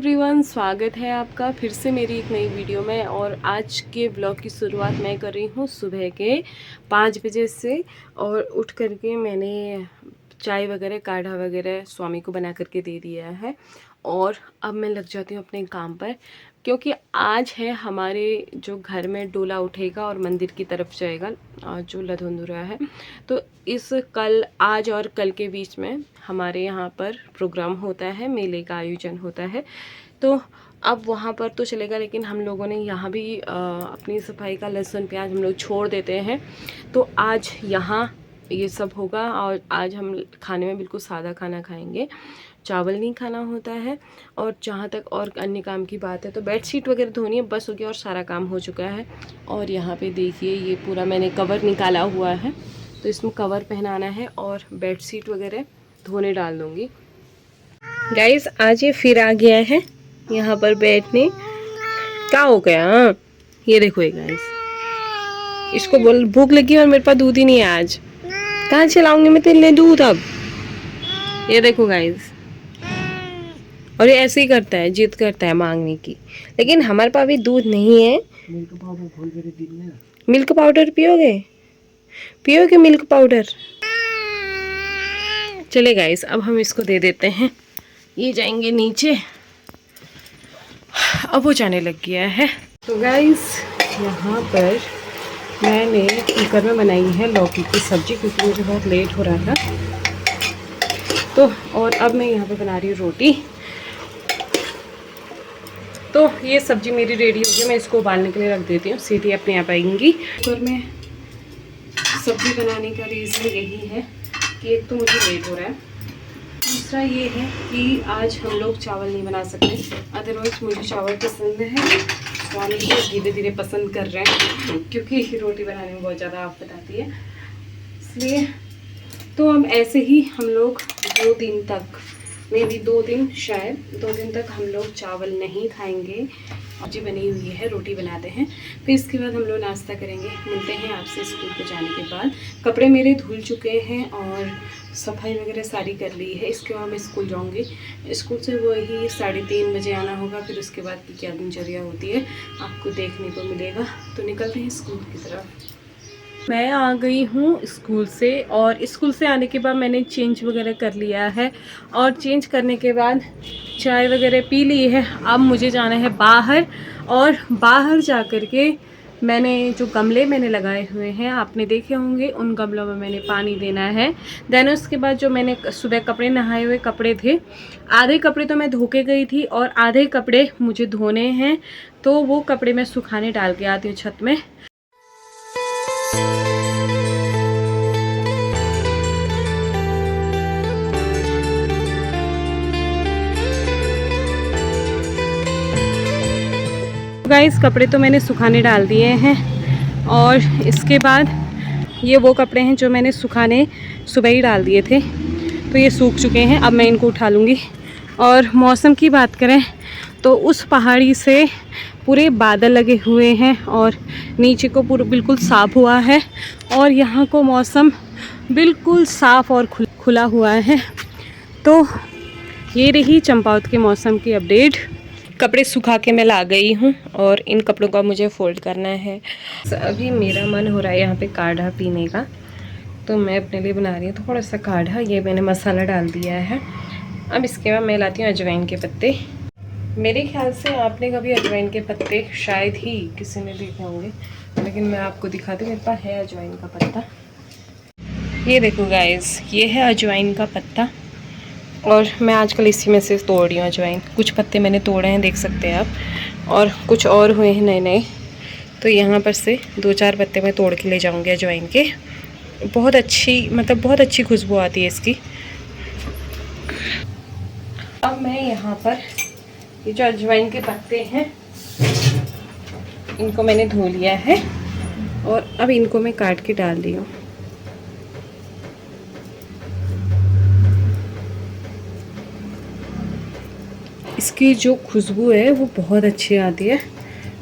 Everyone, स्वागत है आपका फिर से मेरी एक नई वीडियो में। और आज के ब्लॉग की शुरुआत मैं कर रही हूँ सुबह के 5 बजे से। और उठ करके मैंने चाय वगैरह काढ़ा वगैरह स्वामी को बना करके दे दिया है। और अब मैं लग जाती हूँ अपने काम पर, क्योंकि आज है हमारे जो घर में डोला उठेगा और मंदिर की तरफ जाएगा जो लधुंधुरा है। तो आज और कल के बीच में हमारे यहाँ पर प्रोग्राम होता है, मेले का आयोजन होता है। तो अब वहाँ पर तो चलेगा, लेकिन हम लोगों ने यहाँ भी अपनी सफाई का लहसुन प्याज हम लोग छोड़ देते हैं। तो आज यहाँ ये सब होगा और आज हम खाने में बिल्कुल सादा खाना खाएंगे, चावल नहीं खाना होता है। और जहाँ तक और अन्य काम की बात है तो बेडशीट वगैरह धोनी है, बस हो गया और सारा काम हो चुका है। और यहाँ पे देखिए ये पूरा मैंने कवर निकाला हुआ है, तो इसमें कवर पहनाना है और बेडशीट वगैरह धोने डाल दूँगी। गाइस आज ये फिर आ गया है यहाँ पर बैठने। क्या हो गया? ये देखो ये गाइस, इसको बोल भूख लगी और मेरे पास दूध ही नहीं है आज। कहाँ चलाऊंगी मैं तेरे लिए दूध अब? ये देखो गाइस, और ये ऐसे ही करता है, जिद करता है मांगने की, लेकिन हमारे पास भी दूध नहीं है। मिल्क पाउडर पियोगे? पियोगे मिल्क पाउडर? चले गाइस, अब हम इसको दे देते हैं। ये जाएंगे नीचे, अब वो जाने लग गया है। तो गाइस यहाँ पर मैंने कुकर में बनाई है लौकी की सब्जी, क्योंकि मुझे बहुत लेट हो रहा था। तो और अब मैं यहाँ पे बना रही हूँ रोटी। तो ये सब्जी मेरी रेडी हो गई, मैं इसको उबालने के लिए रख देती हूँ, सीटी अपने आप आएंगी। और मैं सब्जी बनाने का रीज़न यही है कि एक तो मुझे लेट हो रहा है, दूसरा ये है कि आज हम लोग चावल नहीं बना सकते। अदरवाइज़ मुझे चावल पसंद है, स्वामी को धीरे धीरे पसंद कर रहे हैं, क्योंकि रोटी बनाने में बहुत ज़्यादा आफत आती है, इसलिए। तो हम ऐसे ही हम लोग 2 दिन तक, मे भी 2 दिन, शायद 2 दिन तक हम लोग चावल नहीं खाएंगे। सब्जी बनी हुई है, रोटी बनाते हैं, फिर इसके बाद हम लोग नाश्ता करेंगे। मिलते हैं आपसे स्कूल को जाने के बाद। कपड़े मेरे धुल चुके हैं और सफाई वगैरह सारी कर ली है। इसके बाद मैं स्कूल जाऊंगी। स्कूल से वही 3:30 बजे आना होगा, फिर उसके बाद की क्या दिनचर्या होती है आपको देखने को मिलेगा। तो निकलते हैं स्कूल की तरफ। मैं आ गई हूँ स्कूल से, और स्कूल से आने के बाद मैंने चेंज वगैरह कर लिया है, और चेंज करने के बाद चाय वगैरह पी ली है। अब मुझे जाना है बाहर, और बाहर जा कर के मैंने जो गमले मैंने लगाए हुए हैं आपने देखे होंगे, उन गमलों में मैंने पानी देना है। देन उसके बाद जो मैंने सुबह कपड़े नहाए हुए कपड़े थे, आधे कपड़े तो मैं धो के गई थी और आधे कपड़े मुझे धोने हैं, तो वो कपड़े मैं सुखाने डाल के आती हूँ छत में। गाइस कपड़े तो मैंने सुखाने डाल दिए हैं, और इसके बाद ये वो कपड़े हैं जो मैंने सुखाने सुबह ही डाल दिए थे, तो ये सूख चुके हैं। अब मैं इनको उठा लूँगी। और मौसम की बात करें तो उस पहाड़ी से पूरे बादल लगे हुए हैं और नीचे को पूरा बिल्कुल साफ़ हुआ है, और यहाँ को मौसम बिल्कुल साफ़ और खुला हुआ है। तो ये रही चंपावत के मौसम की अपडेट। कपड़े सुखा के मैं ला गई हूँ, और इन कपड़ों का मुझे फोल्ड करना है। अभी मेरा मन हो रहा है यहाँ पे काढ़ा पीने का, तो मैं अपने लिए बना रही हूँ थोड़ा सा काढ़ा। ये मैंने मसाला डाल दिया है। अब इसके बाद मैं लाती हूँ अजवाइन के पत्ते। मेरे ख्याल से आपने कभी अजवाइन के पत्ते शायद ही किसी ने देखे होंगे, लेकिन मैं आपको दिखाती हूँ। मेरे पास है अजवाइन का पत्ता, ये देखो गाइस, ये है अजवाइन का पत्ता। और मैं आजकल इसी में से तोड़ रही हूँ अजवाइन। कुछ पत्ते मैंने तोड़े हैं, देख सकते हैं आप, और कुछ और हुए हैं नए नए। तो यहाँ पर से 2-4 पत्ते मैं तोड़ के ले जाऊँगी अजवाइन के। बहुत अच्छी, मतलब बहुत अच्छी खुशबू आती है इसकी। अब मैं यहाँ पर ये जो अजवाइन के पत्ते हैं, इनको मैंने धो लिया है, और अब इनको मैं काट के डाल दी हूँ। इसकी जो खुशबू है वो बहुत अच्छी आती है,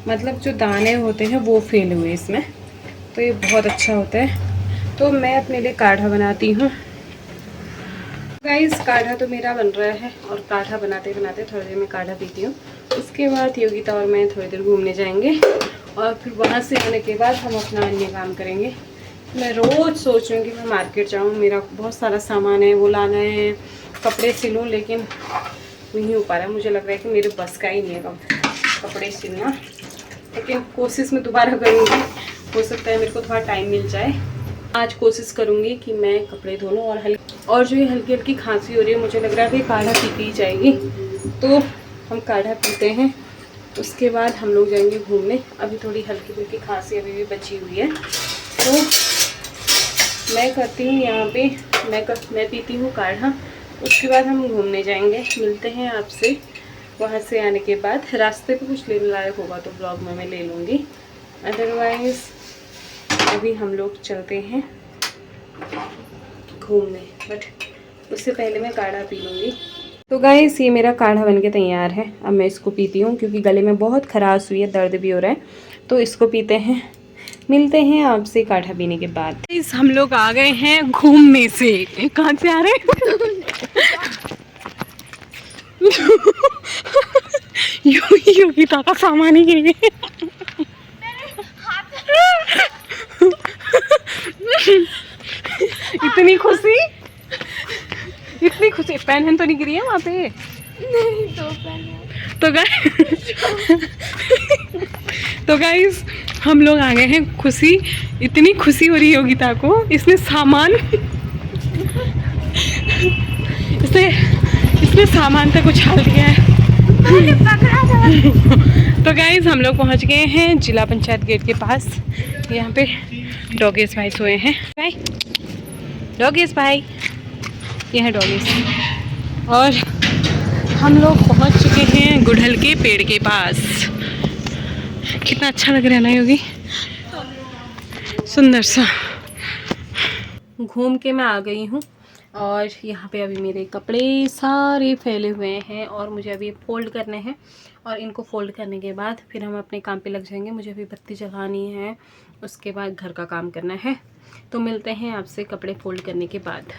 मतलब जो दाने होते हैं वो फेल हुए इसमें, तो ये बहुत अच्छा होता है। तो मैं अपने लिए काढ़ा बनाती हूँ। गाइस काढ़ा तो मेरा बन रहा है और काढ़ा बनाते बनाते थोड़ी देर में काढ़ा पीती हूँ। उसके बाद योगिता और मैं थोड़ी देर घूमने जाएंगे और फिर वहाँ से आने के बाद हम अपना अन्य काम करेंगे। मैं रोज़ सोच रही हूँ कि मैं मार्केट जाऊँ, मेरा बहुत सारा सामान है वो लाना है, कपड़े सिलूँ, लेकिन नहीं हो पा रहा है। मुझे लग रहा है कि मेरे बस का ही नहीं है कपड़े सिलना, लेकिन कोशिश मैं दोबारा करूँगी। हो सकता है मेरे को थोड़ा टाइम मिल जाए। आज कोशिश करूँगी कि मैं कपड़े धो लूँ। और जो ये हल्की हल्की खांसी हो रही है, मुझे लग रहा है कि काढ़ा पीती ही जाएगी, तो हम काढ़ा पीते हैं। उसके बाद हम लोग जाएंगे घूमने। अभी थोड़ी हल्की हल्की खांसी अभी भी बची हुई है, तो मैं करती हूँ यहाँ पे मैं पीती हूँ काढ़ा। उसके बाद हम घूमने जाएंगे। मिलते हैं आपसे वहाँ से आने के बाद। रास्ते पे कुछ लेने लायक होगा तो ब्लॉग में मैं ले लूँगी, अदरवाइज़ अभी हम लोग चलते हैं घूमने, बट उससे पहले मैं काढ़ा पी लूँगी। तो गाइस ये मेरा काढ़ा बनके तैयार है। अब मैं इसको पीती हूँ क्योंकि गले में बहुत खराश हुई है, दर्द भी हो रहा है, तो इसको पीते हैं। मिलते हैं आपसे काढ़ा पीने के बाद। इस हम लोग आ गए हैं घूमने से। कहाँ से आ रहे हैं? योगिता का सामान ही गिर गया। इतनी खुशी पेन तो नहीं गिरी है वहाँ पे? नहीं, तो गाइस हम लोग आ गए हैं। खुशी, इतनी खुशी हो रही है योगिता को, इसने सामान इसने सामान तक उछाल दिया है। तो गाइस हम लोग पहुंच गए हैं जिला पंचायत गेट के पास। यहाँ पे डॉगेस भाई सोए हैं। भाई डॉगेस भाई, ये है डॉगेस। और हम लोग पहुंच चुके हैं गुड़हल के पेड़ के पास। कितना अच्छा लग रहा है ना योगी, सुंदर सा। घूम के मैं आ गई हूँ और यहाँ पे अभी मेरे कपड़े सारे फैले हुए हैं और मुझे अभी फोल्ड करने हैं। और इनको फोल्ड करने के बाद फिर हम अपने काम पे लग जाएंगे। मुझे अभी बत्ती जलानी है, उसके बाद घर का काम करना है। तो मिलते हैं आपसे कपड़े फोल्ड करने के बाद।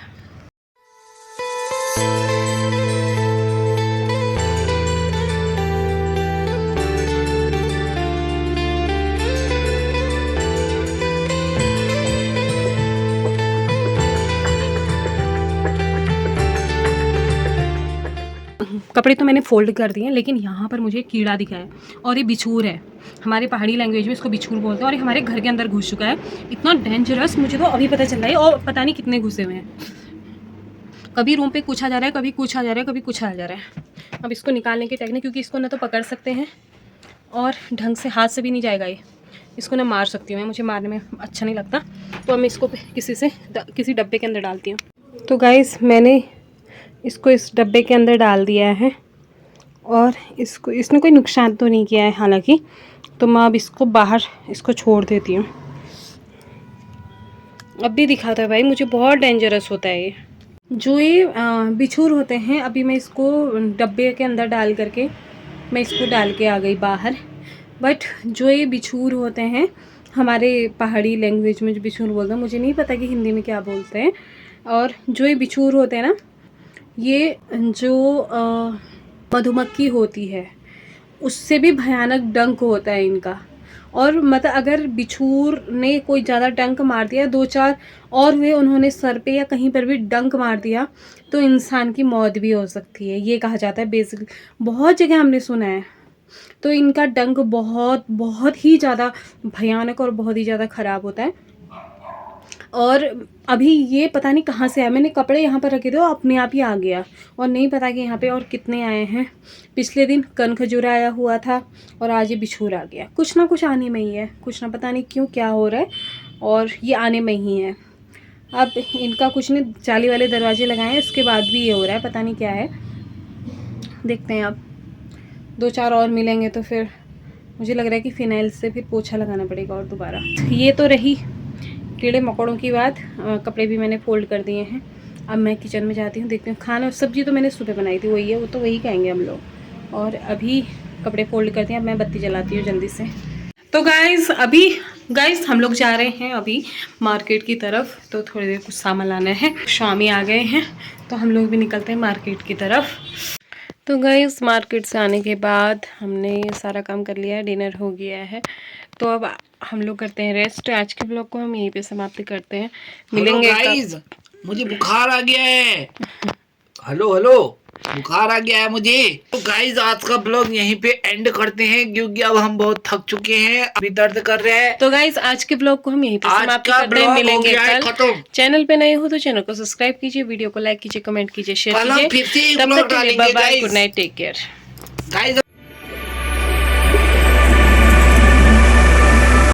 कपड़े तो मैंने फोल्ड कर दिए, लेकिन यहाँ पर मुझे कीड़ा दिखा है और ये बिछूर है। हमारे पहाड़ी लैंग्वेज में इसको बिछूर बोलते हैं और ये हमारे घर के अंदर घुस चुका है। इतना डेंजरस, मुझे तो अभी पता चल रहा है। और पता नहीं कितने घुसे हुए हैं। कभी रूम पे कुछ आ जा रहा है, कभी कुछ आ जा रहा है, कभी कुछ आ जा रहा है। अब इसको निकालने की टेक्निक, क्योंकि इसको ना तो पकड़ सकते हैं और ढंग से हाथ से भी नहीं जाएगा ये। इसको ना मार सकती हूँ मैं, मुझे मारने में अच्छा नहीं लगता। तो अब मैं इसको किसी डब्बे के अंदर डालती हूँ। तो गाइस मैंने इसको इस डब्बे के अंदर डाल दिया है और इसने कोई नुकसान तो नहीं किया है हालांकि। तो मैं अब इसको बाहर छोड़ देती हूँ। अब भी दिखा था भाई, मुझे बहुत डेंजरस होता है ये। जो ये बिछूर होते हैं, अभी मैं इसको डब्बे के अंदर डाल करके मैं इसको डाल के आ गई बाहर। बट जो ये बिछूर होते हैं, हमारे पहाड़ी लैंग्वेज में जो बिछूर बोलते हैं, मुझे नहीं पता कि हिंदी में क्या बोलते हैं। और जो ये बिछूर होते हैं ना, ये जो मधुमक्खी होती है उससे भी भयानक डंक होता है इनका। और मतलब अगर बिछूर ने कोई ज़्यादा डंक मार दिया, 2-4 और हुए, उन्होंने सर पे या कहीं पर भी डंक मार दिया, तो इंसान की मौत भी हो सकती है, ये कहा जाता है बेसिकली। बहुत जगह हमने सुना है। तो इनका डंक बहुत बहुत ही ज़्यादा भयानक और बहुत ही ज़्यादा ख़राब होता है। और अभी ये पता नहीं कहाँ से आया। मैंने कपड़े यहाँ पर रखे थे और अपने आप ही आ गया, और नहीं पता कि यहाँ पे और कितने आए हैं। पिछले दिन कनखजूरा आया हुआ था और आज ये बिछूर आ गया। कुछ ना कुछ आने में ही है, कुछ ना पता नहीं क्यों क्या हो रहा है, और ये आने में ही है। अब इनका कुछ नहीं, जाली वाले दरवाजे लगाए हैं, उसके बाद भी ये हो रहा है, पता नहीं क्या है। देखते हैं, अब 2-4 और मिलेंगे तो फिर मुझे लग रहा है कि फ़िनाइल से फिर पोछा लगाना पड़ेगा और दोबारा। ये तो रही कीड़े मकोड़ों की बात। कपड़े भी मैंने फोल्ड कर दिए हैं। अब मैं किचन में जाती हूँ, देखती हूँ। खाना सब्जी तो मैंने सुबह बनाई थी, वही है, वो तो वही खाएंगे हम लोग। और अभी कपड़े फोल्ड करती हैं। अब मैं बत्ती जलाती हूँ जल्दी से। तो गाइज़ अभी गाइस हम लोग जा रहे हैं अभी मार्केट की तरफ, तो थोड़ी देर कुछ सामान लाना है। शामी आ गए हैं तो हम लोग भी निकलते हैं मार्केट की तरफ। तो गाइस मार्केट से आने के बाद हमने ये सारा काम कर लिया है, डिनर हो गया है, तो अब हम लोग करते हैं रेस्ट। आज के ब्लॉग को हम यहीं पे समाप्त करते हैं। मिलेंगे गाइस, मुझे बुखार आ गया है। हेलो हेलो, बुखार आ गया है मुझे। तो गाइस आज का ब्लॉग यहीं पे एंड करते हैं, क्योंकि अब हम बहुत थक चुके हैं, अभी दर्द कर रहे हैं। तो गाइस आज के ब्लॉग को हम यहीं पे समाप्त करते हैं। मिलेंगे कल। चैनल पे नए हो तो चैनल को सब्सक्राइब कीजिए, वीडियो को लाइक कीजिए, कमेंट कीजिए, शेयर कीजिए। तब तक के लिए bye bye, good night, take care.